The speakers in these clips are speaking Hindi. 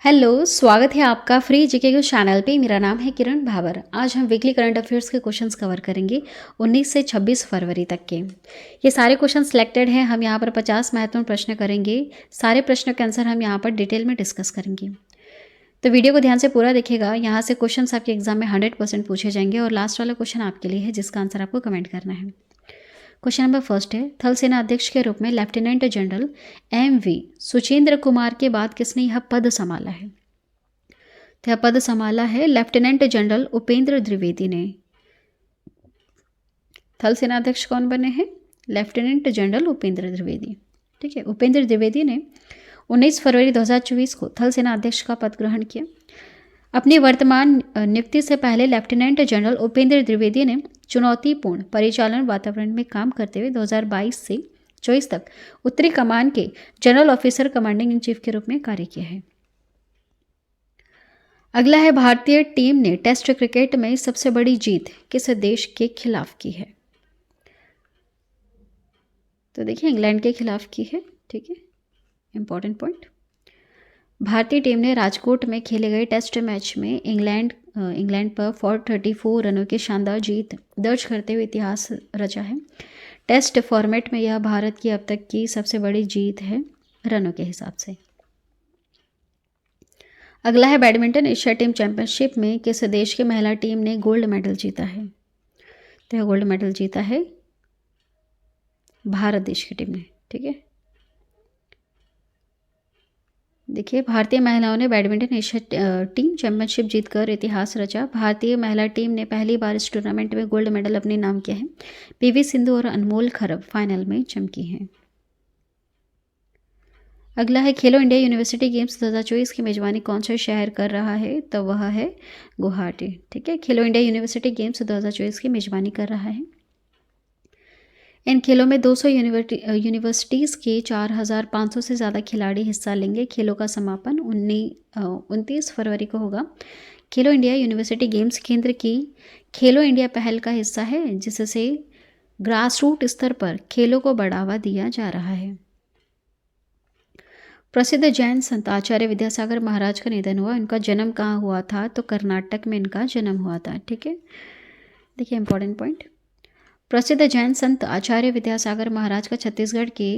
हेलो, स्वागत है आपका फ्री जीके के चैनल पे। मेरा नाम है किरण भावर। आज हम वीकली करंट अफेयर्स के क्वेश्चंस कवर करेंगे 19 से 26 फरवरी तक के। ये सारे क्वेश्चन सिलेक्टेड हैं। हम यहाँ पर 50 महत्वपूर्ण प्रश्न करेंगे। सारे प्रश्नों के आंसर हम यहाँ पर डिटेल में डिस्कस करेंगे, तो वीडियो को ध्यान से पूरा देखिएगा। यहाँ से क्वेश्चन आपके एग्जाम में 100% पूछे जाएंगे और लास्ट वाला क्वेश्चन आपके लिए है, जिसका आंसर आपको कमेंट करना है। क्वेश्चन नंबर फर्स्ट है, थल सेना अध्यक्ष के रूप में lieutenant general MV Suchendra Kumar के बाद किसने यह पद संभाला है? तो यह पद संभाला है लेफ्टिनेंट जनरल उपेंद्र द्विवेदी ने। थल सेना अध्यक्ष कौन बने हैं? Lieutenant general Upendra Dwivedi. ठीक है, उपेंद्र द्विवेदी ने 19 फरवरी 2024 को थल सेना अध्यक्ष का पद ग्रहण किया। अपनी वर्तमान नियुक्ति से पहले लेफ्टिनेंट जनरल उपेंद्र द्विवेदी ने चुनौतीपूर्ण परिचालन वातावरण में काम करते हुए 2022 से 24 तक उत्तरी कमान के general officer commanding in chief के रूप में कार्य किया है। अगला है, भारतीय टीम ने टेस्ट क्रिकेट में सबसे बड़ी जीत किस देश के खिलाफ की है? तो देखिए, इंग्लैंड के खिलाफ की है। ठीक है, इंपॉर्टेंट पॉइंट। भारतीय टीम ने राजकोट में खेले गए टेस्ट मैच में इंग्लैंड पर 434 रनों की शानदार जीत दर्ज करते हुए इतिहास रचा है। टेस्ट फॉर्मेट में यह भारत की अब तक की सबसे बड़ी जीत है रनों के हिसाब से। अगला है, बैडमिंटन एशिया टीम चैंपियनशिप में किस देश की महिला टीम ने गोल्ड मेडल जीता है? तो यह गोल्ड मेडल जीता है भारत देश की टीम ने। ठीक है, देखिए, भारतीय महिलाओं ने बैडमिंटन एशिया टीम चैंपियनशिप जीतकर इतिहास रचा। भारतीय महिला टीम ने पहली बार इस टूर्नामेंट में गोल्ड मेडल अपने नाम किया है। PV सिंधु और अनमोल खरब फाइनल में चमकी हैं। अगला है, खेलो इंडिया यूनिवर्सिटी गेम्स 2024 की मेजबानी कौन सा शहर कर रहा है? तो वह है गुवाहाटी। ठीक है, खेलो इंडिया यूनिवर्सिटी गेम्स 2024 की मेजबानी कर रहा है। इन खेलों में 200 यूनिवर्सिटीज़ के 4500 से ज़्यादा खिलाड़ी हिस्सा लेंगे। खेलों का समापन 29 फरवरी को होगा। खेलो इंडिया यूनिवर्सिटी गेम्स केंद्र की खेलो इंडिया पहल का हिस्सा है, जिससे ग्रास रूट स्तर पर खेलों को बढ़ावा दिया जा रहा है। प्रसिद्ध जैन संत आचार्य विद्यासागर महाराज का निधन हुआ। इनका जन्म कहाँ हुआ था? तो कर्नाटक में इनका जन्म हुआ था। ठीक है, देखिए, इंपॉर्टेंट पॉइंट। प्रसिद्ध जैन संत आचार्य विद्यासागर महाराज का छत्तीसगढ़ के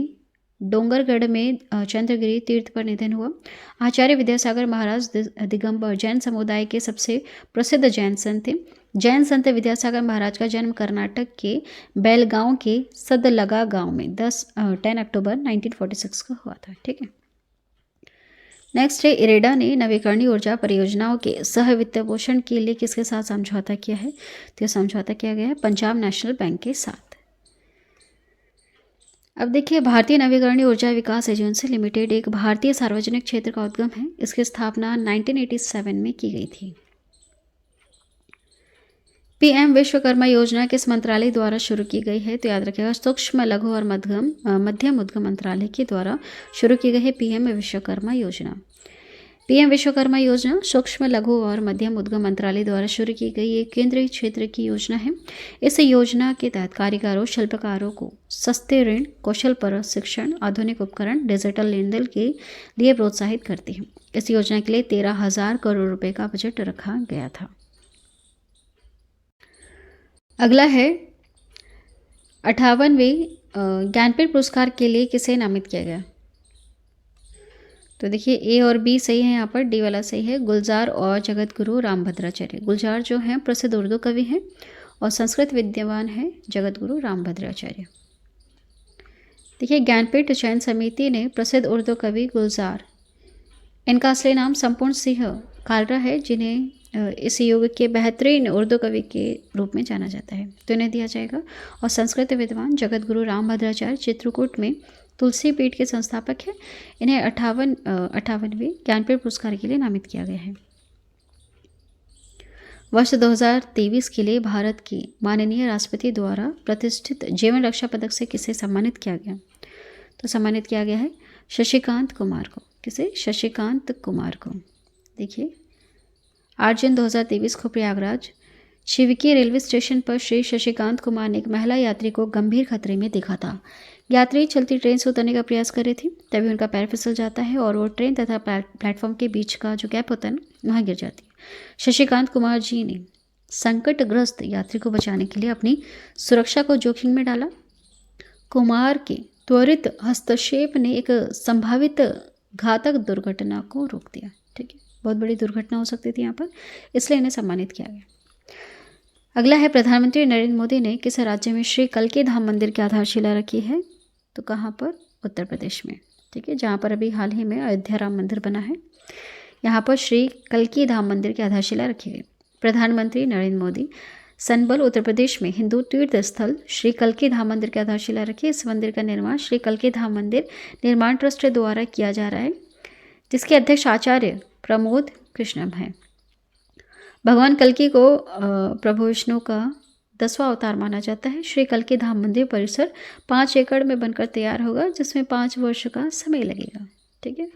डोंगरगढ़ में चंद्रगिरी तीर्थ पर निधन हुआ। आचार्य विद्यासागर महाराज दिगंबर जैन समुदाय के सबसे प्रसिद्ध जैन संत थे। जैन संत विद्यासागर महाराज का जन्म कर्नाटक के बेलगांव के सदलगा गांव में 10 अक्टूबर 1946 को हुआ था। ठीक है, नेक्स्ट है, इरेडा ने नवीकरणीय ऊर्जा परियोजनाओं के सह वित्त पोषण के लिए किसके साथ समझौता किया है? तो यह समझौता किया गया है पंजाब नेशनल बैंक के साथ। अब देखिए, भारतीय नवीकरणीय ऊर्जा विकास एजेंसी लिमिटेड एक भारतीय सार्वजनिक क्षेत्र का उद्यम है। इसकी स्थापना 1987 में की गई थी। PM विश्वकर्मा योजना किस मंत्रालय द्वारा शुरू की गई है? तो याद रखिएगा, सूक्ष्म लघु और मध्यम उद्यम मंत्रालय के द्वारा शुरू की गई है PM विश्वकर्मा योजना। PM विश्वकर्मा योजना सूक्ष्म लघु और मध्यम उद्यम मंत्रालय द्वारा शुरू की गई एक केंद्रीय क्षेत्र की योजना है। इस योजना के तहत कारीगरों, शिल्पकारों को सस्ते ऋण, कौशल प्रशिक्षण, आधुनिक उपकरण, डिजिटल लेन देन के लिए प्रोत्साहित करती है। इस योजना के लिए 13,000 करोड़ रुपए का बजट रखा गया था। अगला है, 58वें ज्ञानपीठ पुरस्कार के लिए किसे नामित किया गया? तो देखिए, A और B सही है, यहाँ पर D वाला सही है। गुलजार और जगत गुरु रामभद्राचार्य। गुलजार जो हैं प्रसिद्ध उर्दू कवि हैं और संस्कृत विद्वान हैं जगत गुरु रामभद्राचार्य। देखिए, ज्ञानपीठ चयन समिति ने प्रसिद्ध उर्दू कवि गुलजार, इनका असली नाम संपूर्ण सिंह कालरा है, जिन्हें इस युग के बेहतरीन उर्दू कवि के रूप में जाना जाता है, तो इन्हें दिया जाएगा। और संस्कृत विद्वान जगत गुरु रामभद्राचार्य चित्रकूट में तुलसी पीठ के संस्थापक हैं। इन्हें 58वें ज्ञानपीठ पुरस्कार के लिए नामित किया गया है। वर्ष 2023 के लिए भारत की माननीय राष्ट्रपति द्वारा प्रतिष्ठित जीवन रक्षा पदक से किसे सम्मानित किया गया? तो सम्मानित किया गया है शशिकांत कुमार को। किसे? शशिकांत कुमार को। देखिए, 8 जून 2023 को प्रयागराज शिवकी रेलवे स्टेशन पर श्री शशिकांत कुमार ने एक महिला यात्री को गंभीर खतरे में देखा था। यात्री चलती ट्रेन से उतरने का प्रयास कर रही थी, तभी उनका पैर फिसल जाता है और वो ट्रेन तथा प्लेटफॉर्म के बीच का जो गैप होता है ना, वहाँ गिर जाती है। शशिकांत कुमार जी ने संकटग्रस्त यात्री को बचाने के लिए अपनी सुरक्षा को जोखिम में डाला। कुमार के त्वरित हस्तक्षेप ने एक संभावित घातक दुर्घटना को रोक दिया। ठीक है, बहुत बड़ी दुर्घटना हो सकती थी यहाँ पर, इसलिए इन्हें सम्मानित किया गया। अगला है, प्रधानमंत्री नरेंद्र मोदी ने किस राज्य में श्री कल्की धाम मंदिर की आधारशिला रखी है? तो कहाँ पर? उत्तर प्रदेश में। ठीक है, जहाँ पर अभी हाल ही में अयोध्या राम मंदिर बना है, यहाँ पर श्री कल्की धाम मंदिर की आधारशिला रखी गई। प्रधानमंत्री नरेंद्र मोदी संबल उत्तर प्रदेश में हिंदू तीर्थ स्थल श्री कल्की धाम मंदिर की आधारशिला रखी। इस मंदिर का निर्माण श्री कल्की धाम मंदिर निर्माण ट्रस्ट द्वारा किया जा रहा है, जिसके अध्यक्ष आचार्य प्रमोद कृष्णम हैं। भगवान कल्की को प्रभु विष्णु का 10वां अवतार माना जाता है। श्री कल्की धाम मंदिर परिसर 5 एकड़ में बनकर तैयार होगा, जिसमें 5 वर्ष का समय लगेगा। ठीक है,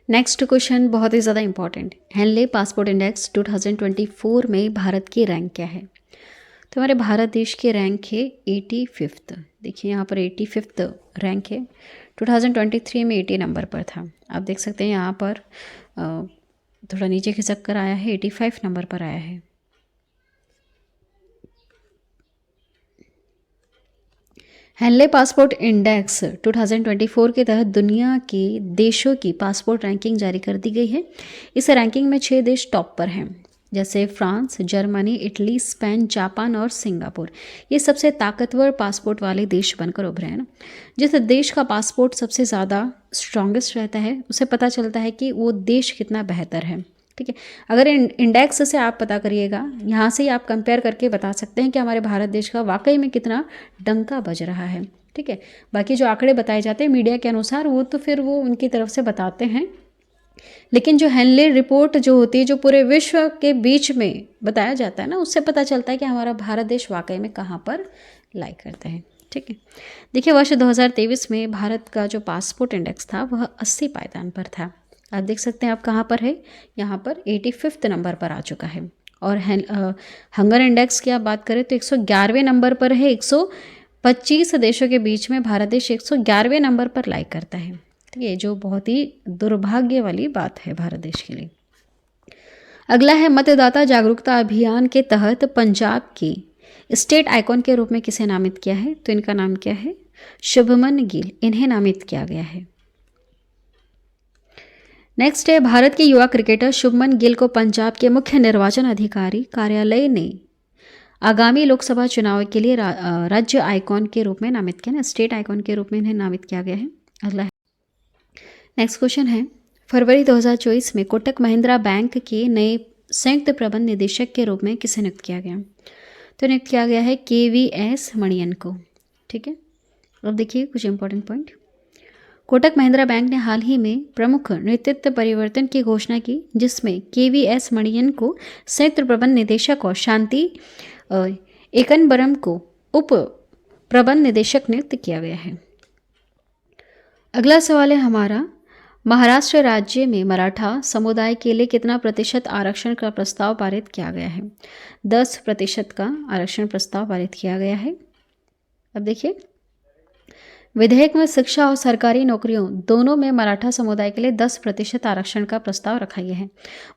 नेक्स्ट क्वेश्चन बहुत ही ज़्यादा इंपॉर्टेंट। हेनले पासपोर्ट इंडेक्स 2024 में भारत की रैंक क्या है? तो हमारे भारत देश की रैंक है 85th। देखिए यहाँ पर 85th रैंक है। 2023 में 80 नंबर पर था। आप देख सकते हैं यहाँ पर थोड़ा नीचे खिसक कर आया है, 85 नंबर पर आया है। हेनले पासपोर्ट इंडेक्स 2024 के तहत दुनिया के देशों की पासपोर्ट रैंकिंग जारी कर दी गई है। इस रैंकिंग में 6 देश टॉप पर हैं, जैसे France, Germany, Italy, Spain, Japan और सिंगापुर। ये सबसे ताकतवर पासपोर्ट वाले देश बनकर उभरे हैं ना। जिस देश का पासपोर्ट सबसे ज़्यादा स्ट्रॉन्गेस्ट रहता है, उसे पता चलता है कि वो देश कितना बेहतर है। ठीक है, अगर इंडेक्स से आप पता करिएगा, यहाँ से ही आप कंपेयर करके बता सकते हैं कि हमारे भारत देश का वाकई में कितना डंका बज रहा है। ठीक है, बाकी जो आंकड़े बताए जाते हैं मीडिया के अनुसार, वो तो फिर वो उनकी तरफ से बताते हैं, लेकिन जो हेनले रिपोर्ट जो होती है, जो पूरे विश्व के बीच में बताया जाता है ना, उससे पता चलता है कि हमारा भारत देश वाकई में कहाँ पर लाई करते हैं। ठीक है, देखिए वर्ष 2023 में भारत का जो पासपोर्ट इंडेक्स था वह 80 पायदान पर था। आप देख सकते हैं आप कहाँ पर है, यहाँ पर 85th नंबर पर आ चुका है। और हंगर इंडेक्स की आप बात करें तो 111वें नंबर पर है। 125 देशों के बीच में भारत देश 111वें नंबर पर लाई करता है। ठीक है, जो बहुत ही दुर्भाग्य वाली बात है भारत देश के लिए। अगला है, मतदाता जागरूकता अभियान के तहत पंजाब की स्टेट आइकॉन के रूप में किसे नामित किया है? तो इनका नाम क्या है? शुभमन गिल, इन्हें नामित किया गया है। नेक्स्ट है, भारत के युवा क्रिकेटर शुभमन गिल को पंजाब के मुख्य निर्वाचन अधिकारी कार्यालय ने आगामी लोकसभा चुनाव के लिए राज्य आइकॉन के रूप में नामित किया ना, स्टेट आइकॉन के रूप में इन्हें नामित किया गया है। अगला है, नेक्स्ट क्वेश्चन है, फरवरी 2024 में कोटक महिंद्रा बैंक के नए संयुक्त प्रबंध निदेशक के रूप में किसे नियुक्त किया गया? तो नियुक्त किया गया है KVS मणियन को। ठीक है, अब देखिए कुछ important point. Kotak Mahindra bank ने हाल ही में प्रमुख नेतृत्व परिवर्तन की घोषणा की, जिसमें KVS मणियन को संयुक्त प्रबंध निदेशक और शांति एकनबरम को उप प्रबंध निदेशक नियुक्त किया गया है। अगला सवाल है हमारा, महाराष्ट्र राज्य में मराठा समुदाय के लिए कितना प्रतिशत आरक्षण का प्रस्ताव पारित किया गया है? 10% का आरक्षण प्रस्ताव पारित किया गया है। अब देखिए, विधेयक में शिक्षा और सरकारी नौकरियों दोनों में मराठा समुदाय के लिए 10% आरक्षण का प्रस्ताव रखा गया है।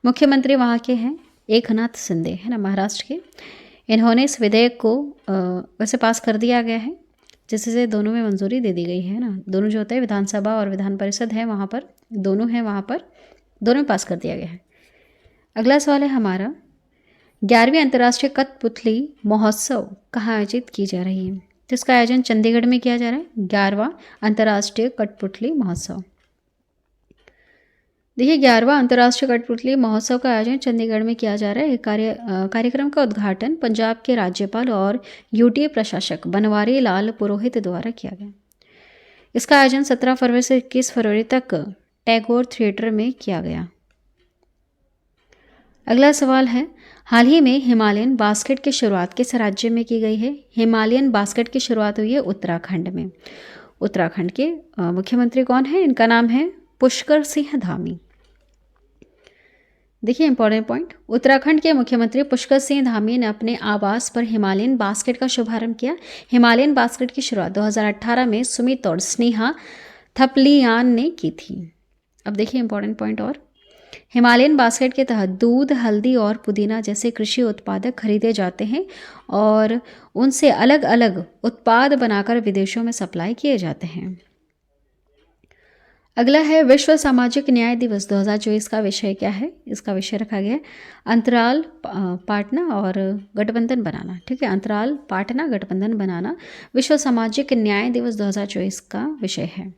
मुख्यमंत्री वहाँ के हैं एकनाथ शिंदे, है ना, महाराष्ट्र के। इन्होंने इस विधेयक को वैसे पास कर दिया गया है, जिससे दोनों में मंजूरी दे दी गई है ना। दोनों जो होते हैं विधानसभा और विधान परिषद है, वहाँ पर दोनों हैं, वहाँ पर दोनों में पास कर दिया गया है। अगला सवाल है हमारा, 11वीं अंतर्राष्ट्रीय कठपुतली महोत्सव कहाँ आयोजित की जा रही है? तो इसका आयोजन चंडीगढ़ में किया जा रहा है, 11वां अंतर्राष्ट्रीय कठपुतली महोत्सव। देखिए, 11वां अंतर्राष्ट्रीय कठपुतली महोत्सव का आयोजन चंडीगढ़ में किया जा रहा है। कार्यक्रम का उद्घाटन पंजाब के राज्यपाल और UT प्रशासक बनवारी लाल पुरोहित द्वारा किया गया। इसका आयोजन 17 फरवरी से 21 फरवरी तक टैगोर थिएटर में किया गया। अगला सवाल है, हाल ही में हिमालयन बास्केट की शुरुआत किस राज्य में की गई है? हिमालयन बास्केट की शुरुआत हुई है उत्तराखंड में। उत्तराखंड के मुख्यमंत्री कौन है? इनका नाम है पुष्कर सिंह धामी। देखिए इंपॉर्टेंट पॉइंट, उत्तराखंड के मुख्यमंत्री पुष्कर सिंह धामी ने अपने आवास पर हिमालयन बास्केट का शुभारंभ किया। हिमालयन बास्केट की शुरुआत 2018 में सुमित और स्नेहा थपलियान ने की थी। अब देखिए इंपॉर्टेंट पॉइंट और, हिमालयन बास्केट के तहत दूध, हल्दी और पुदीना जैसे कृषि उत्पादक खरीदे जाते हैं और उनसे अलग अलग उत्पाद बनाकर विदेशों में सप्लाई किए जाते हैं। अगला है विश्व सामाजिक न्याय दिवस 2024 का विषय क्या है? इसका विषय रखा गया है अंतराल पाटना और गठबंधन बनाना। ठीक है, अंतराल पाटना गठबंधन बनाना विश्व सामाजिक न्याय दिवस 2024 का विषय है।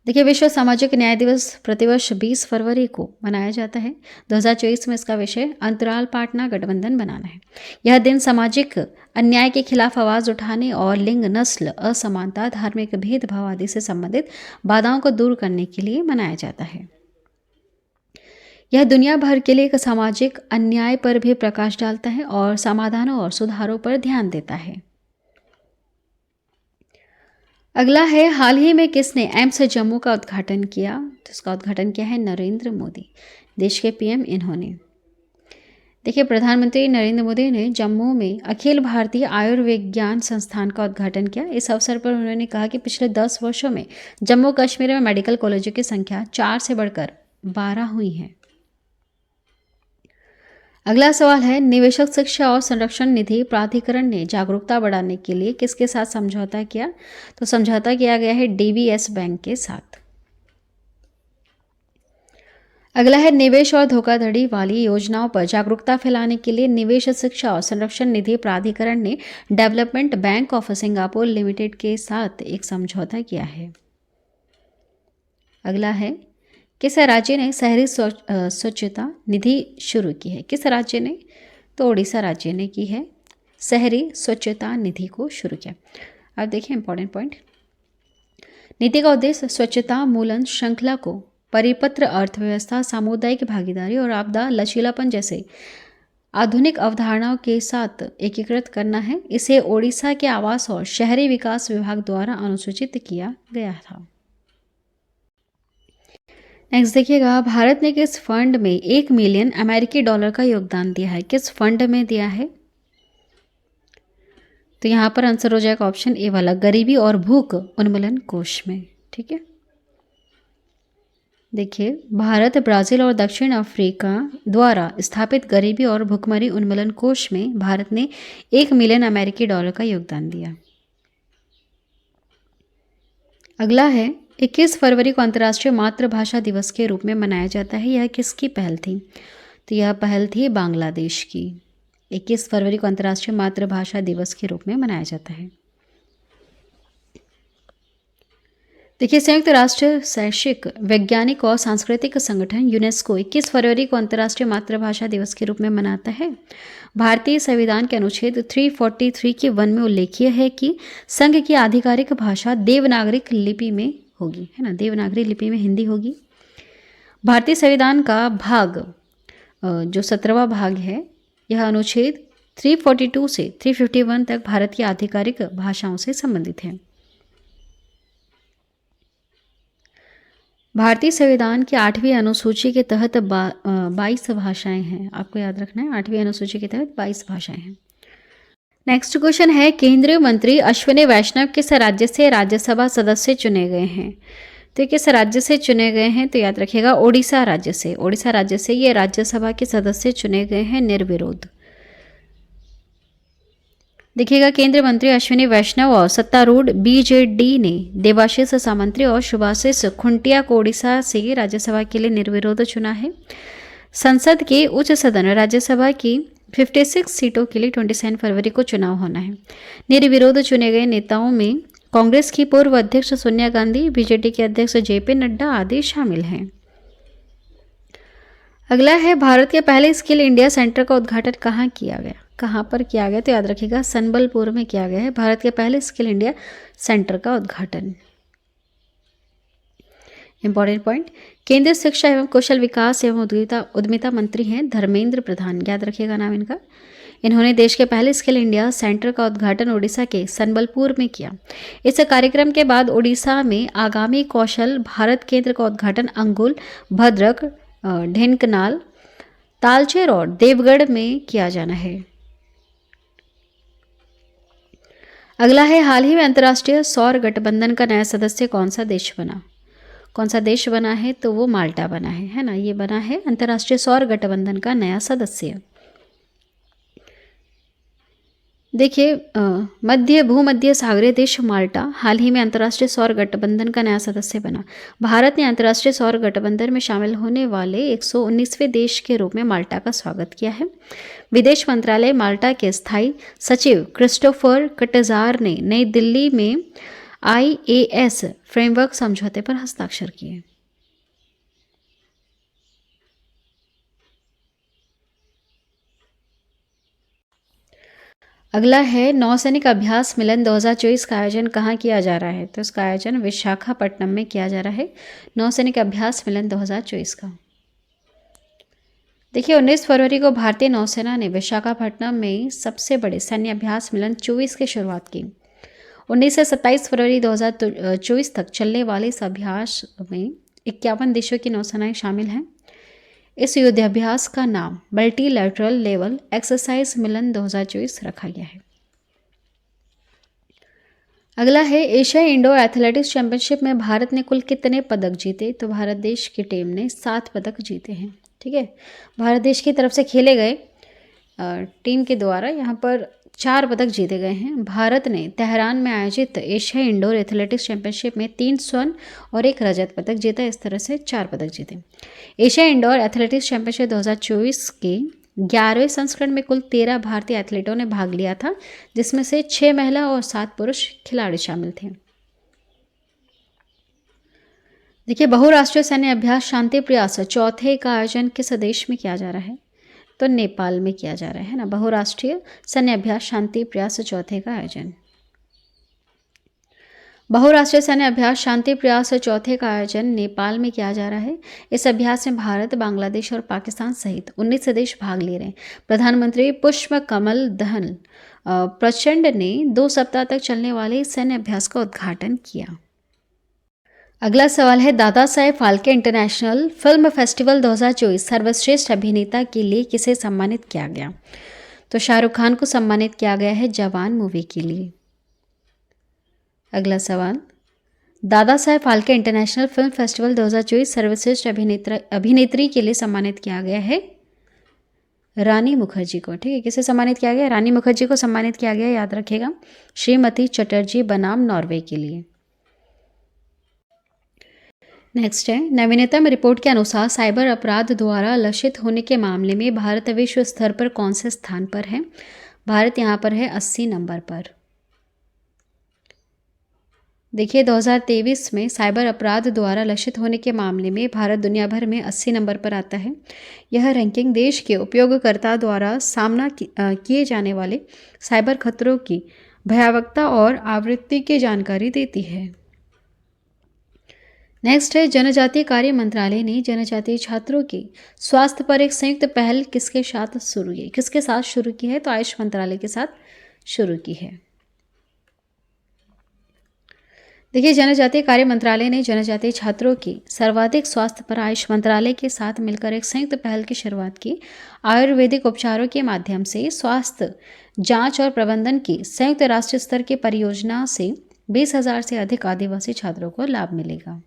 देखिए विश्व सामाजिक न्याय दिवस प्रतिवर्ष 20 फरवरी को मनाया जाता है। 2024 में इसका विषय अंतराल पाटना गठबंधन बनाना है। यह दिन सामाजिक अन्याय के खिलाफ आवाज उठाने और लिंग, नस्ल असमानता, धार्मिक भेदभाव आदि से संबंधित बाधाओं को दूर करने के लिए मनाया जाता है। यह दुनिया भर के लिए एक सामाजिक अन्याय पर भी प्रकाश डालता है और समाधानों और सुधारों पर ध्यान देता है। अगला है हाल ही में किसने एम्स जम्मू का उद्घाटन किया? तो इसका उद्घाटन किया है नरेंद्र मोदी, देश के पीएम इन्होंने। देखिए प्रधानमंत्री नरेंद्र मोदी ने जम्मू में अखिल भारतीय आयुर्विज्ञान संस्थान का उद्घाटन किया। इस अवसर पर उन्होंने कहा कि पिछले 10 वर्षों में जम्मू कश्मीर में मेडिकल कॉलेजों की संख्या 4 से बढ़कर 12 हुई है। अगला सवाल है निवेशक शिक्षा और संरक्षण निधि प्राधिकरण ने जागरूकता बढ़ाने के लिए किसके साथ समझौता किया? तो समझौता किया गया है डीबीएस बैंक के साथ। अगला है निवेश और धोखाधड़ी वाली योजनाओं पर जागरूकता फैलाने के लिए निवेश शिक्षा और संरक्षण निधि प्राधिकरण ने development bank of Singapore limited के साथ एक समझौता किया है। अगला है किस राज्य ने शहरी स्वच्छता निधि शुरू की है? किस राज्य ने? तो उड़ीसा राज्य ने की है, शहरी स्वच्छता निधि को शुरू किया। अब देखिए इंपॉर्टेंट पॉइंट, नीति का उद्देश्य स्वच्छता मूलन श्रृंखला को परिपत्र, अर्थव्यवस्था, सामुदायिक भागीदारी और आपदा लचीलापन जैसे आधुनिक अवधारणाओं के साथ एकीकृत करना है। इसे ओडिशा के आवास और शहरी विकास विभाग द्वारा अनुसूचित किया गया था। नेक्स्ट देखिएगा, भारत ने किस फंड में 1 मिलियन अमेरिकी डॉलर का योगदान दिया है? किस फंड में दिया है? तो यहाँ पर आंसर हो जाएगा ऑप्शन ए वाला, गरीबी और भूख उन्मूलन कोष में। ठीक है, देखिए भारत, ब्राज़ील और दक्षिण अफ्रीका द्वारा स्थापित गरीबी और भुखमरी उन्मूलन कोष में भारत ने 1 मिलियन अमेरिकी डॉलर का योगदान दिया। अगला है 21 फरवरी को अंतर्राष्ट्रीय मातृभाषा दिवस के रूप में मनाया जाता है। यह किसकी पहल थी? तो यह पहल थी बांग्लादेश की। 21 फरवरी को अंतर्राष्ट्रीय मातृभाषा दिवस के रूप में मनाया जाता है। देखिए संयुक्त राष्ट्र शैक्षिक, वैज्ञानिक और सांस्कृतिक संगठन यूनेस्को 21 फरवरी को अंतर्राष्ट्रीय मातृभाषा दिवस के रूप में मनाता है। भारतीय संविधान के अनुच्छेद 343 के 1 में उल्लेखित है कि संघ की आधिकारिक भाषा देवनागरिक लिपि में होगी, है ना, देवनागरी लिपि में हिंदी होगी। भारतीय संविधान का भाग जो 17वां भाग है, यह अनुच्छेद 342 से 351 तक भारत की आधिकारिक भाषाओं से संबंधित है। भारतीय संविधान की 8वीं अनुसूची के तहत 22 भाषाएं हैं। आपको याद रखना है, 8वीं अनुसूची के तहत 22 भाषाएं हैं। नेक्स्ट क्वेश्चन है केंद्रीय मंत्री अश्विनी वैष्णव किस राज्य से राज्यसभा सदस्य चुने गए हैं? तो किस राज्य से चुने गए हैं? तो याद रखिएगा ओडिशा राज्य से। ओडिशा राज्य से ये राज्यसभा के सदस्य चुने गए हैं निर्विरोध। देखिएगा केंद्रीय मंत्री अश्विनी वैष्णव और सत्तारूढ़ बीजेडी ने देवाशीष सामंत्री और सुभाषिष खुंटिया को ओडिशा से राज्यसभा के लिए निर्विरोध चुना है। संसद के उच्च सदन राज्यसभा की 56 सीटों के लिए 27 फरवरी को चुनाव होना है। निर्विरोध चुने गए नेताओं में कांग्रेस की पूर्व अध्यक्ष सोनिया गांधी, बीजेडी के अध्यक्ष जेपी नड्डा आदि शामिल हैं। अगला है भारत के पहले स्किल इंडिया सेंटर का उद्घाटन कहाँ किया गया? कहाँ पर किया गया? तो याद रखिएगा संबलपुर में किया गया है भारत के पहले स्किल इंडिया सेंटर का उद्घाटन। इंपॉर्टेंट पॉइंट, केंद्रीय शिक्षा एवं कौशल विकास एवं उद्यमिता मंत्री हैं धर्मेंद्र प्रधान, याद रखिएगा नाम इनका। इन्होंने देश के पहले स्किल इंडिया सेंटर का उद्घाटन ओडिशा के संबलपुर में किया। इस कार्यक्रम के बाद ओडिशा में आगामी कौशल भारत केंद्र का उद्घाटन अंगुल, भद्रक, ढेंकनाल, तालचेर और देवगढ़ में किया जाना है। अगला है, हाल ही में अंतर्राष्ट्रीय सौर गठबंधन का नया सदस्य कौन सा देश बना? कौन सा देश बना है? तो वो माल्टा बना है ना। ये बना है अंतर्राष्ट्रीय सौर गठबंधन का नया सदस्य। देखिए, मध्य भूमध्य सागरीय देश माल्टा हाल ही में अंतर्राष्ट्रीय सौर गठबंधन का नया सदस्य बना। भारत ने अंतर्राष्ट्रीय सौर गठबंधन में शामिल होने वाले 119वें देश के रूप में माल्टा का स्वागत किया है। विदेश मंत्रालय माल्टा के स्थायी सचिव क्रिस्टोफर कटजार ने नई दिल्ली में IAS फ्रेमवर्क समझौते पर हस्ताक्षर किए। अगला है, नौसैनिक अभ्यास मिलन 2024 का आयोजन कहाँ किया जा रहा है? तो इसका आयोजन विशाखापट्टनम में किया जा रहा है, नौसैनिक अभ्यास मिलन 2024 का। देखिए, 19 फरवरी को भारतीय नौसेना ने विशाखापट्टनम में सबसे बड़े सैन्य अभ्यास मिलन 24 की शुरुआत की। 19 से 27 फरवरी 2024 तक चलने वाले इस अभ्यास में 51 देशों की नौसेनाएं शामिल हैं। इस युद्धाभ्यास का नाम मल्टीलैटरल लेवल एक्सरसाइज मिलन 2024 रखा गया है। अगला है, एशिया इंडोर एथलेटिक्स चैंपियनशिप में भारत ने कुल कितने पदक जीते? तो भारत देश की टीम ने 7 पदक जीते हैं। ठीक है, भारत देश की तरफ से खेले गए टीम के द्वारा यहाँ पर 4 पदक जीते गए हैं। भारत ने तेहरान में आयोजित एशिया इंडोर एथलेटिक्स चैंपियनशिप में 3 स्वर्ण और 1 रजत पदक जीता। इस तरह से 4 पदक जीते। एशिया इंडोर एथलेटिक्स चैंपियनशिप 2024 के 11वें संस्करण में कुल 13 भारतीय एथलीटों ने भाग लिया था, जिसमें से 6 महिला और 7 पुरुष खिलाड़ी शामिल थे। देखिए, बहुराष्ट्रीय सैन्य अभ्यास शांति प्रयास चौथे का आयोजन किस देश में किया जा रहा है? तो नेपाल में किया जा रहा है ना। बहुराष्ट्रीय सैन्य अभ्यास शांति प्रयास चौथे का आयोजन। बहुराष्ट्रीय सैन्य अभ्यास शांति प्रयास चौथे का आयोजन नेपाल में किया जा रहा है। इस अभ्यास में भारत, बांग्लादेश और पाकिस्तान सहित 19 देश भाग ले रहे हैं। प्रधानमंत्री पुष्प कमल दहल प्रचंड ने 2 सप्ताह तक चलने वाले इस सैन्य अभ्यास का उद्घाटन किया। अगला सवाल है, Dada Saheb Phalke international film festival 2024 सर्वश्रेष्ठ अभिनेता के लिए किसे सम्मानित किया गया? तो शाहरुख खान को सम्मानित किया गया है जवान मूवी के लिए। अगला सवाल, Dada Saheb Phalke international film festival 2024 सर्वश्रेष्ठ अभिनेत्री के लिए सम्मानित किया गया है रानी मुखर्जी को। ठीक है, किसे सम्मानित किया गया? रानी मुखर्जी को सम्मानित किया गया, याद रखिएगा, श्रीमती चटर्जी बनाम नॉर्वे के लिए। नेक्स्ट है, नवीनतम रिपोर्ट के अनुसार साइबर अपराध द्वारा लक्षित होने के मामले में भारत विश्व स्तर पर कौन से स्थान पर है? भारत यहाँ पर है 80 नंबर पर। देखिए, 2023 में साइबर अपराध द्वारा लक्षित होने के मामले में भारत दुनिया भर में 80 नंबर पर आता है। यह रैंकिंग देश के उपयोगकर्ता द्वारा सामना किए जाने वाले साइबर खतरों की भयावहता और आवृत्ति की जानकारी देती है। नेक्स्ट है, जनजातीय कार्य मंत्रालय ने जनजातीय छात्रों के स्वास्थ्य पर एक संयुक्त पहल किसके साथ शुरू की है? तो आयुष मंत्रालय के साथ शुरू की है। देखिए, जनजातीय कार्य मंत्रालय ने जनजातीय छात्रों की सर्वाधिक स्वास्थ्य पर आयुष मंत्रालय के साथ मिलकर एक संयुक्त पहल की शुरुआत की। आयुर्वेदिक उपचारों के माध्यम से स्वास्थ्य जांच और प्रबंधन की संयुक्त राष्ट्रीय स्तर की परियोजना से 20,000 से अधिक आदिवासी छात्रों को लाभ मिलेगा।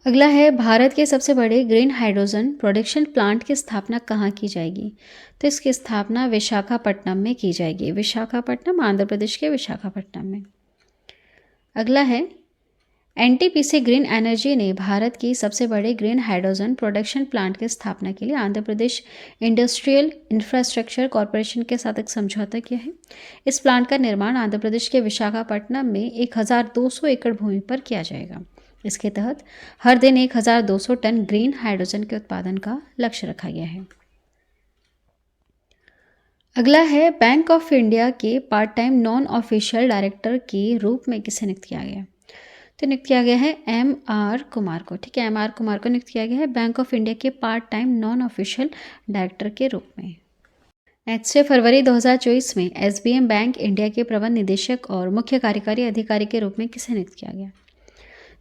अगला है, भारत के सबसे बड़े ग्रीन हाइड्रोजन प्रोडक्शन प्लांट की स्थापना कहाँ की जाएगी? तो इसकी स्थापना विशाखापट्टनम में की जाएगी। विशाखापट्टनम, आंध्र प्रदेश के विशाखापट्टनम में। अगला है, NTPC ग्रीन एनर्जी ने भारत की सबसे बड़े ग्रीन हाइड्रोजन प्रोडक्शन प्लांट की स्थापना के लिए Andhra Pradesh industrial infrastructure corporation के साथ एक समझौता किया है। इस प्लांट का निर्माण आंध्र प्रदेश के विशाखापट्टनम में 1200 एकड़ भूमि पर किया जाएगा। इसके तहत हर दिन 1200 टन ग्रीन हाइड्रोजन के उत्पादन का लक्ष्य रखा गया है। अगला है, बैंक ऑफ इंडिया के part time non official director के रूप में किसे नियुक्त किया गया? तो नियुक्त किया गया है MR कुमार को। ठीक है, MR कुमार को नियुक्त किया गया है बैंक ऑफ इंडिया के part time non official director के रूप में। नेक्स्ट है, फरवरी 2024 में SBM बैंक इंडिया के प्रबंध निदेशक और मुख्य कार्यकारी अधिकारी के रूप में किसे नियुक्त किया गया?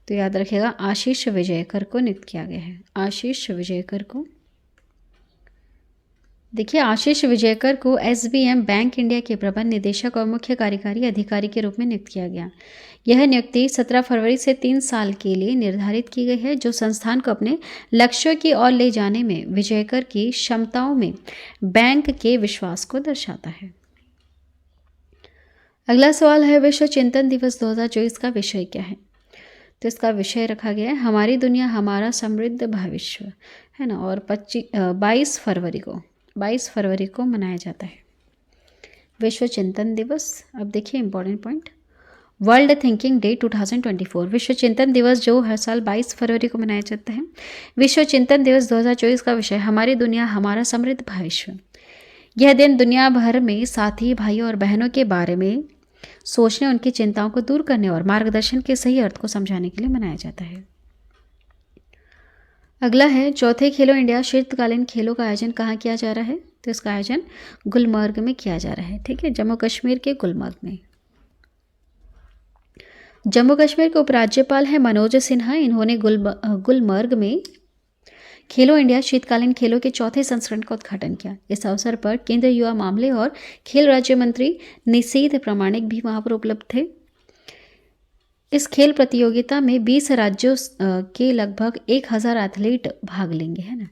तो याद रखिएगा आशीष विजयकर को नियुक्त किया गया है, आशीष विजयकर को। देखिए आशीष विजयकर को एसबीएम बैंक इंडिया के प्रबंध निदेशक और मुख्य कार्यकारी अधिकारी के रूप में नियुक्त किया गया। यह नियुक्ति 17 फरवरी से 3 साल के लिए निर्धारित की गई है, जो संस्थान को अपने लक्ष्यों की ओर ले जाने में विजयकर की क्षमताओं में बैंक के विश्वास को दर्शाता है। अगला सवाल है विश्व चिंतन दिवस 2024 का विषय क्या है? तो इसका विषय रखा गया है हमारी दुनिया हमारा समृद्ध भविष्य, है ना। और 22 फरवरी को मनाया जाता है विश्व चिंतन दिवस। अब देखिए important point, world thinking day 2024, विश्व चिंतन दिवस जो हर साल 22 फरवरी को मनाया जाता है। विश्व चिंतन दिवस 2024 का विषय हमारी दुनिया हमारा समृद्ध भविष्य। यह दिन दुनिया भर में साथी भाइयों और बहनों के बारे में सोचने, उनकी चिंताओं को दूर करने और मार्गदर्शन के सही अर्थ को समझाने के लिए मनाया जाता है। अगला है चौथे खेलो इंडिया शीतकालीन खेलों का आयोजन कहाँ किया जा रहा है? तो इसका आयोजन गुलमर्ग में किया जा रहा है, ठीक है, जम्मू कश्मीर के गुलमर्ग में। जम्मू कश्मीर के उपराज्यपाल हैं मनोज सिन्हा। इन्होंने गुलमर्ग में खेलो इंडिया शीतकालीन खेलों के चौथे संस्करण का उद्घाटन किया। इस अवसर पर केंद्रीय युवा मामले और खेल राज्य मंत्री निशीथ प्रामाणिक भी वहां पर उपलब्ध थे। इस खेल प्रतियोगिता में 20 राज्यों के लगभग 1000 एथलीट भाग लेंगे, है ना।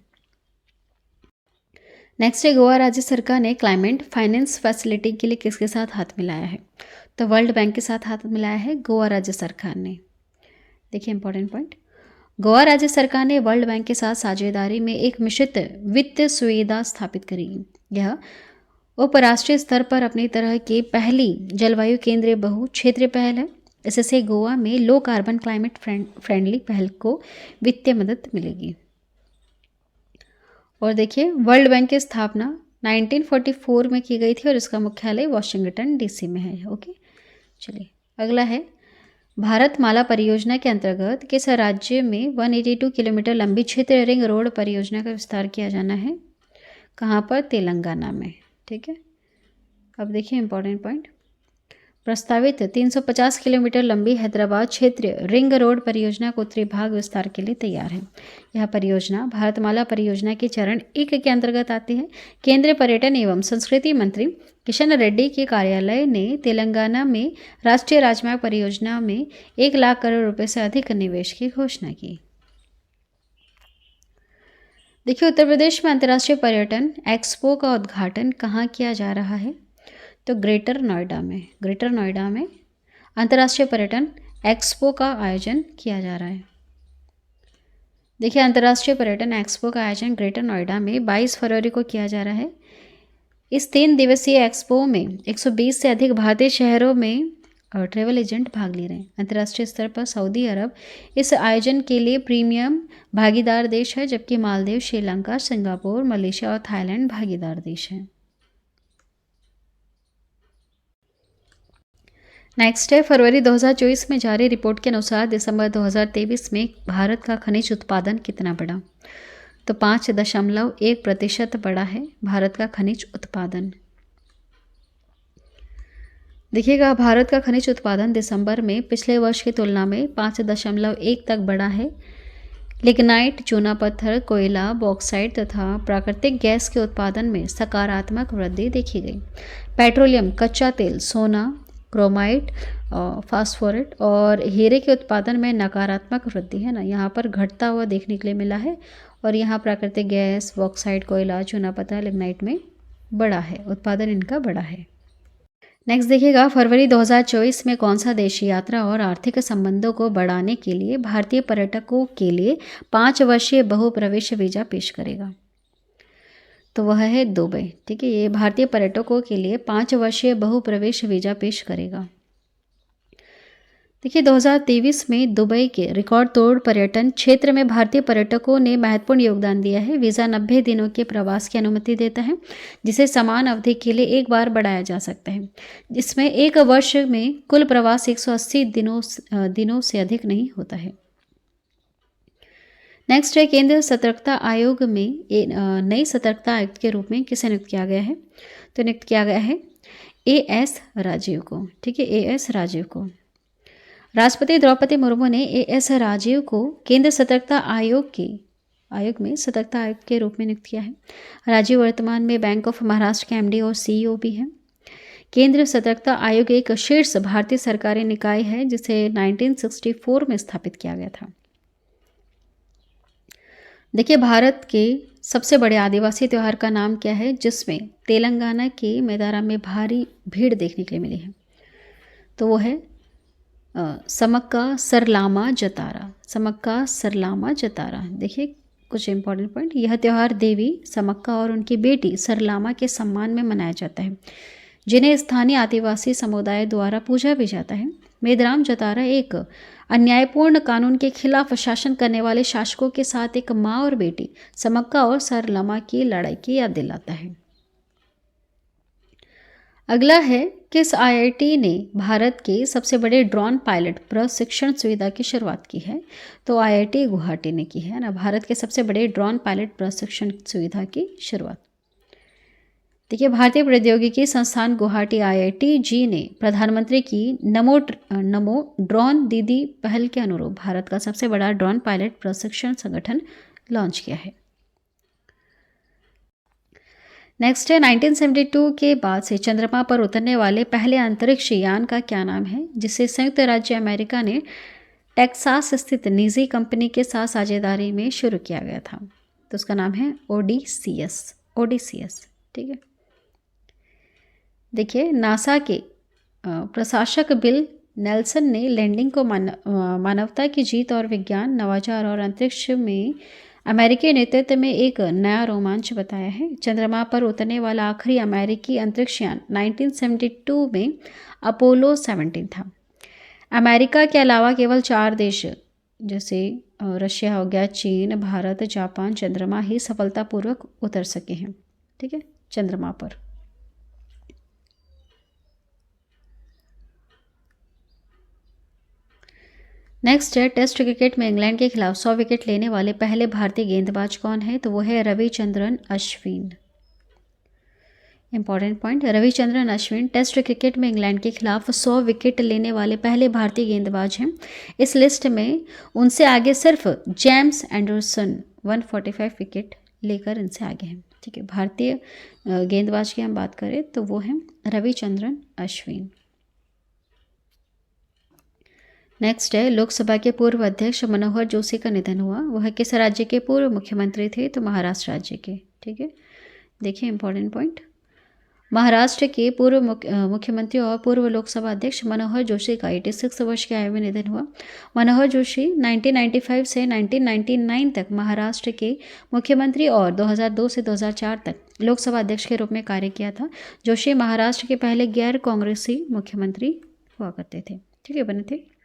नेक्स्ट है गोवा राज्य सरकार ने क्लाइमेट फाइनेंस फैसिलिटी के लिए किसके साथ हाथ मिलाया है? तो वर्ल्ड बैंक के साथ हाथ मिलाया है गोवा राज्य सरकार ने। देखिए इंपॉर्टेंट पॉइंट, गोवा राज्य सरकार ने वर्ल्ड बैंक के साथ साझेदारी में एक मिश्रित वित्त सुविधा स्थापित करेगी। यह उपराष्ट्रीय स्तर पर अपनी तरह की पहली जलवायु केंद्रीय बहु क्षेत्रीय पहल है। इससे गोवा में लो कार्बन क्लाइमेट फ्रेंडली पहल को वित्तीय मदद मिलेगी। और देखिए वर्ल्ड बैंक की स्थापना 1944 में की गई थी और इसका मुख्यालय वाशिंगटन डीसी में है। ओके, चलिए अगला है भारत माला परियोजना के अंतर्गत किस राज्य में 182 किलोमीटर लंबी क्षेत्र रिंग रोड परियोजना का विस्तार किया जाना है? कहाँ पर? तेलंगाना में, ठीक है। अब देखिए इंपॉर्टेंट पॉइंट, प्रस्तावित 350 किलोमीटर लंबी हैदराबाद क्षेत्रीय रिंग रोड परियोजना को उत्तरी भाग विस्तार के लिए तैयार है। यह परियोजना भारतमाला परियोजना के चरण 1 के अंतर्गत आती है। केंद्रीय पर्यटन एवं संस्कृति मंत्री किशन रेड्डी के कार्यालय ने तेलंगाना में राष्ट्रीय राजमार्ग परियोजना में 1 लाख करोड़ रुपए से अधिक निवेश की घोषणा की। देखिए उत्तर प्रदेश में अंतर्राष्ट्रीय पर्यटन एक्सपो का उद्घाटन कहाँ किया जा रहा है? तो ग्रेटर नोएडा में अंतर्राष्ट्रीय पर्यटन एक्सपो का आयोजन किया जा रहा है। देखिए अंतर्राष्ट्रीय पर्यटन एक्सपो का आयोजन ग्रेटर नोएडा में 22 फरवरी को किया जा रहा है। इस 3 दिवसीय एक्सपो में 120 से अधिक भारतीय शहरों में ट्रैवल एजेंट भाग ले रहे हैं। अंतर्राष्ट्रीय स्तर पर सऊदी अरब इस आयोजन के लिए प्रीमियम भागीदार देश है, जबकि मालदीव, श्रीलंका, सिंगापुर, मलेशिया और थाईलैंड भागीदार देश हैं। नेक्स्ट है फरवरी 2024 में जारी रिपोर्ट के अनुसार दिसंबर 2023 में भारत का खनिज उत्पादन कितना बढ़ा? तो 5.1% बढ़ा है भारत का खनिज उत्पादन। देखिएगा भारत का खनिज उत्पादन दिसंबर में पिछले वर्ष की तुलना में 5.1 तक बढ़ा है। लिग्नाइट, चूना पत्थर, कोयला, बॉक्साइट तथा प्राकृतिक गैस के उत्पादन में सकारात्मक वृद्धि देखी गई। पेट्रोलियम, कच्चा तेल, सोना, क्रोमाइट, फास्फोरेट और हीरे के उत्पादन में नकारात्मक वृद्धि, है ना, यहाँ पर घटता हुआ देखने के लिए मिला है। और यहाँ प्राकृतिक गैस, बॉक्साइट, कोयला, चूना पत्थर, लिग्नाइट में बड़ा है, उत्पादन इनका बड़ा है। नेक्स्ट देखिएगा फरवरी 2024 में कौन सा देश यात्रा और आर्थिक संबंधों को बढ़ाने के लिए भारतीय पर्यटकों के लिए 5 वर्षीय बहुप्रवेश वीजा पेश करेगा? तो वह है दुबई, ठीक है। ये भारतीय पर्यटकों के लिए 5 वर्षीय बहुप्रवेश वीजा पेश करेगा। देखिए 2023 में दुबई के रिकॉर्ड तोड़ पर्यटन क्षेत्र में भारतीय पर्यटकों ने महत्वपूर्ण योगदान दिया है। वीज़ा 90 दिनों के प्रवास की अनुमति देता है, जिसे समान अवधि के लिए एक बार बढ़ाया जा सकता है, जिसमें 1 वर्ष में कुल प्रवास 180 दिनों से अधिक नहीं होता है। नेक्स्ट है केंद्रीय सतर्कता आयोग में नई सतर्कता आयुक्त के रूप में किसे नियुक्त किया गया है? तो नियुक्त किया गया है AS राजीव को, ठीक है, AS राजीव को। राष्ट्रपति द्रौपदी मुर्मू ने एएस राजीव को केंद्र सतर्कता आयोग में सतर्कता आयुक्त के रूप में नियुक्त किया है। राजीव वर्तमान में बैंक ऑफ महाराष्ट्र के एमडी और सीईओ भी हैं। केंद्र सतर्कता आयोग एक शीर्ष भारतीय सरकारी निकाय है जिसे 1964 में स्थापित किया गया था। देखिए, भारत के सबसे बड़े आदिवासी त्यौहार का नाम क्या है जिसमें तेलंगाना के मेदारा में भारी भीड़ देखने के लिए मिली है? तो वो है समक्का सरलामा जतारा। समक्का सरलामा जतारा। देखिए कुछ इंपॉर्टेंट पॉइंट। यह त्यौहार देवी समक्का और उनकी बेटी सरलामा के सम्मान में मनाया जाता है, जिन्हें स्थानीय आदिवासी समुदाय द्वारा पूजा भी जाता है। मेदराम जतारा एक अन्यायपूर्ण कानून के खिलाफ शासन करने वाले शासकों के साथ एक माँ और बेटी समक्का और सरलामा की लड़ाई की याद दिलाता है। अगला है, किस आईआईटी ने भारत के सबसे बड़े ड्रोन पायलट प्रशिक्षण सुविधा की शुरुआत की है? तो आईआईटी गुवाहाटी ने की है ना, भारत के सबसे बड़े ड्रोन पायलट प्रशिक्षण सुविधा की शुरुआत। देखिए, भारतीय प्रौद्योगिकी संस्थान गुवाहाटी आईआईटी ने प्रधानमंत्री की नमो ड्रोन दीदी पहल के अनुरूप भारत का सबसे बड़ा ड्रोन पायलट प्रशिक्षण संगठन लॉन्च किया है। नेक्स्ट है, 1972 के बाद से चंद्रमा पर उतरने वाले पहले अंतरिक्ष यान का क्या नाम है जिसे संयुक्त राज्य अमेरिका ने टेक्सास स्थित निजी कंपनी के साथ साझेदारी में शुरू किया गया था? तो उसका नाम है ओडीसीएस। ठीक है। देखिए, नासा के प्रशासक बिल नेल्सन ने लैंडिंग को मानवता की जीत और विज्ञान, नवाचार और अंतरिक्ष में अमेरिकी नेतृत्व में एक नया रोमांच बताया है। चंद्रमा पर उतरने वाला आखिरी अमेरिकी अंतरिक्ष यान 1972 में अपोलो 17 था। अमेरिका के अलावा केवल 4 देश जैसे रशिया हो गया, चीन, भारत, जापान चंद्रमा ही सफलतापूर्वक उतर सके हैं। ठीक है, चंद्रमा पर। नेक्स्ट है, टेस्ट क्रिकेट में इंग्लैंड के खिलाफ 100 विकेट लेने वाले पहले भारतीय गेंदबाज कौन है? तो वो है Ravichandran Ashwin. Important point, Ravichandran Ashwin test cricket में इंग्लैंड के खिलाफ 100 विकेट लेने वाले पहले भारतीय गेंदबाज हैं। इस लिस्ट में उनसे आगे सिर्फ जेम्स एंडरसन 145 विकेट लेकर इनसे आगे हैं। ठीक है, भारतीय गेंदबाज की हम बात करें तो वो हैं रविचंद्रन अश्विन। नेक्स्ट है, लोकसभा के पूर्व अध्यक्ष मनोहर जोशी का निधन हुआ। वह किस राज्य के पूर्व मुख्यमंत्री थे? तो महाराष्ट्र राज्य के। ठीक है, देखिए इंपॉर्टेंट पॉइंट, महाराष्ट्र के पूर्व मुख्यमंत्री और पूर्व लोकसभा अध्यक्ष मनोहर जोशी का 86 वर्ष की आयु में निधन हुआ। मनोहर जोशी 1995 से 1999 तक महाराष्ट्र के मुख्यमंत्री और 2002 से 2004 तक लोकसभा अध्यक्ष के रूप में कार्य किया था। जोशी महाराष्ट्र के पहले गैर कांग्रेसी मुख्यमंत्री हुआ करते थे। ठीक है, बने थे।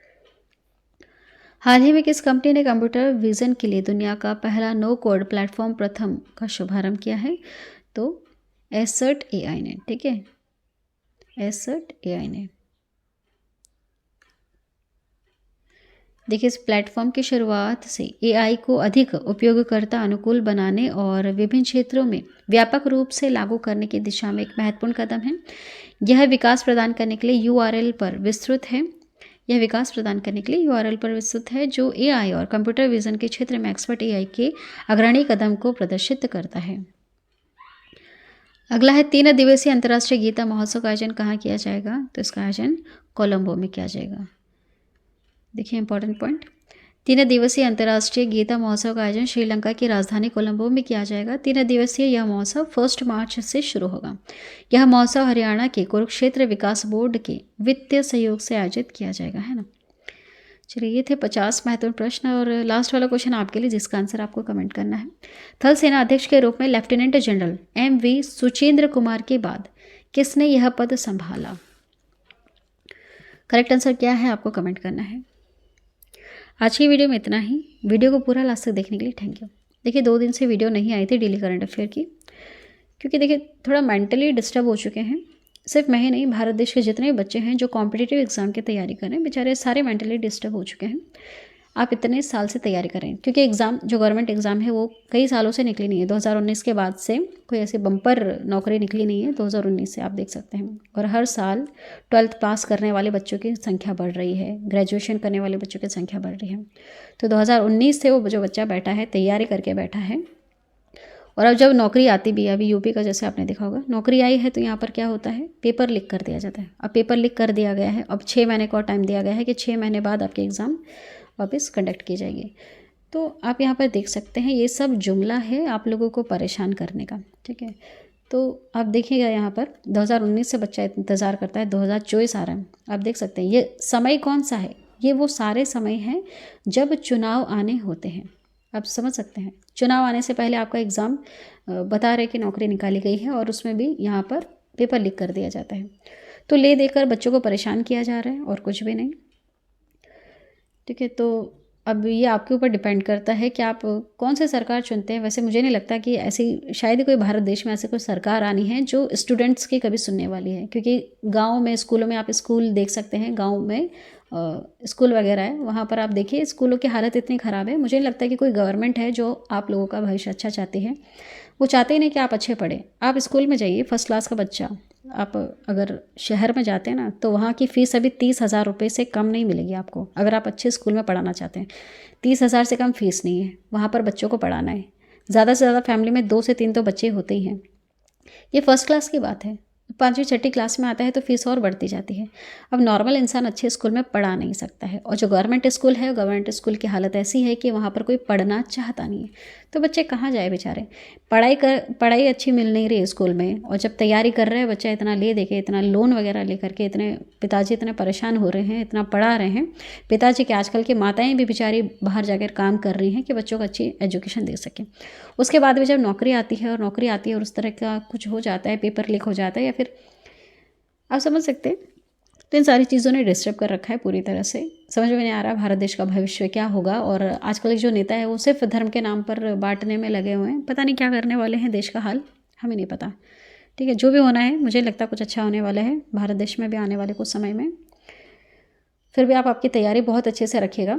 हाल ही में किस कंपनी ने कंप्यूटर विजन के लिए दुनिया का पहला नो कोड प्लेटफॉर्म प्रथम का शुभारंभ किया है? तो एसर्ट एआई ने। ठीक है, एसर्ट एआई ने। देखिए, इस प्लेटफॉर्म की शुरुआत से एआई को अधिक उपयोगकर्ता अनुकूल बनाने और विभिन्न क्षेत्रों में व्यापक रूप से लागू करने की दिशा में एक महत्वपूर्ण कदम है। यह विकास प्रदान करने के लिए यूआरएल पर विस्तृत है। जो एआई और कंप्यूटर विजन के क्षेत्र में एक्सपर्ट एआई के अग्रणी कदम को प्रदर्शित करता है। अगला है, 3 दिवसीय अंतर्राष्ट्रीय गीता महोत्सव का आयोजन कहाँ किया जाएगा? तो इसका आयोजन कोलंबो में किया जाएगा। देखिए इंपॉर्टेंट पॉइंट, 3 दिवसीय अंतर्राष्ट्रीय गीता महोत्सव का आयोजन श्रीलंका की राजधानी कोलंबो में किया जाएगा। 3 दिवसीय यह महोत्सव 1 मार्च से शुरू होगा। यह महोत्सव हरियाणा के कुरुक्षेत्र विकास बोर्ड के वित्तीय सहयोग से आयोजित किया जाएगा, है ना। चलिए, ये थे 50 महत्वपूर्ण प्रश्न और लास्ट वाला क्वेश्चन आपके लिए जिसका आंसर आपको कमेंट करना है। थल सेना अध्यक्ष के रूप में lieutenant general MV Suchendra Kumar के बाद किसने यह पद संभाला? करेक्ट आंसर क्या है आपको कमेंट करना है। आज की वीडियो में इतना ही। वीडियो को पूरा लास्ट तक देखने के लिए थैंक यू। देखिए, 2 दिन से वीडियो नहीं आई थी डेली करंट अफेयर की, क्योंकि देखिए थोड़ा मेंटली डिस्टर्ब हो चुके हैं। सिर्फ मैं ही नहीं, भारत देश के जितने भी बच्चे हैं जो कॉम्पिटिटिव एग्जाम की तैयारी कर रहे हैं, बेचारे सारे मेंटली डिस्टर्ब हो चुके हैं। आप इतने साल से तैयारी करें, क्योंकि एग्ज़ाम जो गवर्नमेंट एग्ज़ाम है वो कई सालों से निकली नहीं है। 2019 के बाद से कोई ऐसी बम्पर नौकरी निकली नहीं है, 2019 से आप देख सकते हैं। और हर साल 12th पास करने वाले बच्चों की संख्या बढ़ रही है, ग्रेजुएशन करने वाले बच्चों की संख्या बढ़ रही है। तो 2019 से वो जो बच्चा बैठा है, तैयारी करके बैठा है, और अब जब नौकरी आती भी है, अभी यूपी का जैसे आपने देखा होगा, नौकरी आई है तो यहाँ पर क्या होता है, पेपर लीक कर दिया जाता है। अब पेपर लीक कर दिया गया है, अब 6 महीने का टाइम दिया गया है कि 6 महीने बाद आपके एग्ज़ाम वापस कंडक्ट की जाएगी। तो आप यहाँ पर देख सकते हैं, ये सब जुमला है आप लोगों को परेशान करने का, ठीक है। तो आप देखिएगा यहाँ पर 2019 से बच्चा इंतज़ार करता है, 2024 आ रहा है। आप देख सकते हैं ये समय कौन सा है, ये वो सारे समय हैं जब चुनाव आने होते हैं। आप समझ सकते हैं, चुनाव आने से पहले आपका एग्ज़ाम बता रहे कि नौकरी निकाली गई है, और उसमें भी यहाँ पर पेपर लीक कर दिया जाता है। तो ले देकर बच्चों को परेशान किया जा रहा है और कुछ भी नहीं, ठीक है। तो अब ये आपके ऊपर डिपेंड करता है कि आप कौन से सरकार चुनते हैं। वैसे मुझे नहीं लगता कि ऐसी शायद ही कोई भारत देश में ऐसी कोई सरकार आनी है जो स्टूडेंट्स की कभी सुनने वाली है, क्योंकि गांव में स्कूलों में आप स्कूल देख सकते हैं, गांव में स्कूल वगैरह है, वहाँ पर आप देखिए स्कूलों की हालत इतनी ख़राब है। मुझे नहीं लगता कि कोई गवर्नमेंट है जो आप लोगों का भविष्य अच्छा चाहती है। वो चाहते ही नहीं कि आप अच्छे पढ़ें। आप स्कूल में जाइए, फर्स्ट क्लास का बच्चा, आप अगर शहर में जाते हैं ना, तो वहाँ की फ़ीस अभी 30,000 रुपये से कम नहीं मिलेगी आपको। अगर आप अच्छे स्कूल में पढ़ाना चाहते हैं, 30,000 से कम फ़ीस नहीं है वहाँ पर बच्चों को पढ़ाना है। ज़्यादा से ज़्यादा फैमिली में 2 से 3 तो बच्चे होते ही हैं। ये फर्स्ट क्लास की बात है। 5वीं 6ठी क्लास में आता है तो फीस और बढ़ती जाती है। अब नॉर्मल इंसान अच्छे स्कूल में पढ़ा नहीं सकता है, और जो गवर्नमेंट स्कूल है, गवर्नमेंट स्कूल की हालत ऐसी है कि वहाँ पर कोई पढ़ना चाहता नहीं है। तो बच्चे कहाँ जाए बेचारे, पढ़ाई अच्छी मिल नहीं रही है स्कूल में, और जब तैयारी कर रहे हैं बच्चा इतना ले दे के, इतना लोन वगैरह ले करके, इतने पिताजी इतने परेशान हो रहे हैं, इतना पढ़ा रहे हैं पिताजी के, आजकल की माताएं भी बेचारी बाहर जाकर काम कर रही हैं कि बच्चों को अच्छी एजुकेशन दे सकें। उसके बाद भी जब नौकरी आती है और उस तरह का कुछ हो जाता है, पेपर लीक हो जाता है, या फिर आप समझ सकते हैं, तो इन सारी चीज़ों ने डिस्टर्ब कर रखा है पूरी तरह से। समझ में नहीं आ रहा भारत देश का भविष्य क्या होगा। और आजकल जो नेता है वो सिर्फ धर्म के नाम पर बांटने में लगे हुए हैं, पता नहीं क्या करने वाले हैं, देश का हाल हमें नहीं पता, ठीक है। जो भी होना है, मुझे लगता है कुछ अच्छा होने वाला है भारत देश में भी आने वाले कुछ समय में। फिर भी आप आपकी तैयारी बहुत अच्छे से रखिएगा।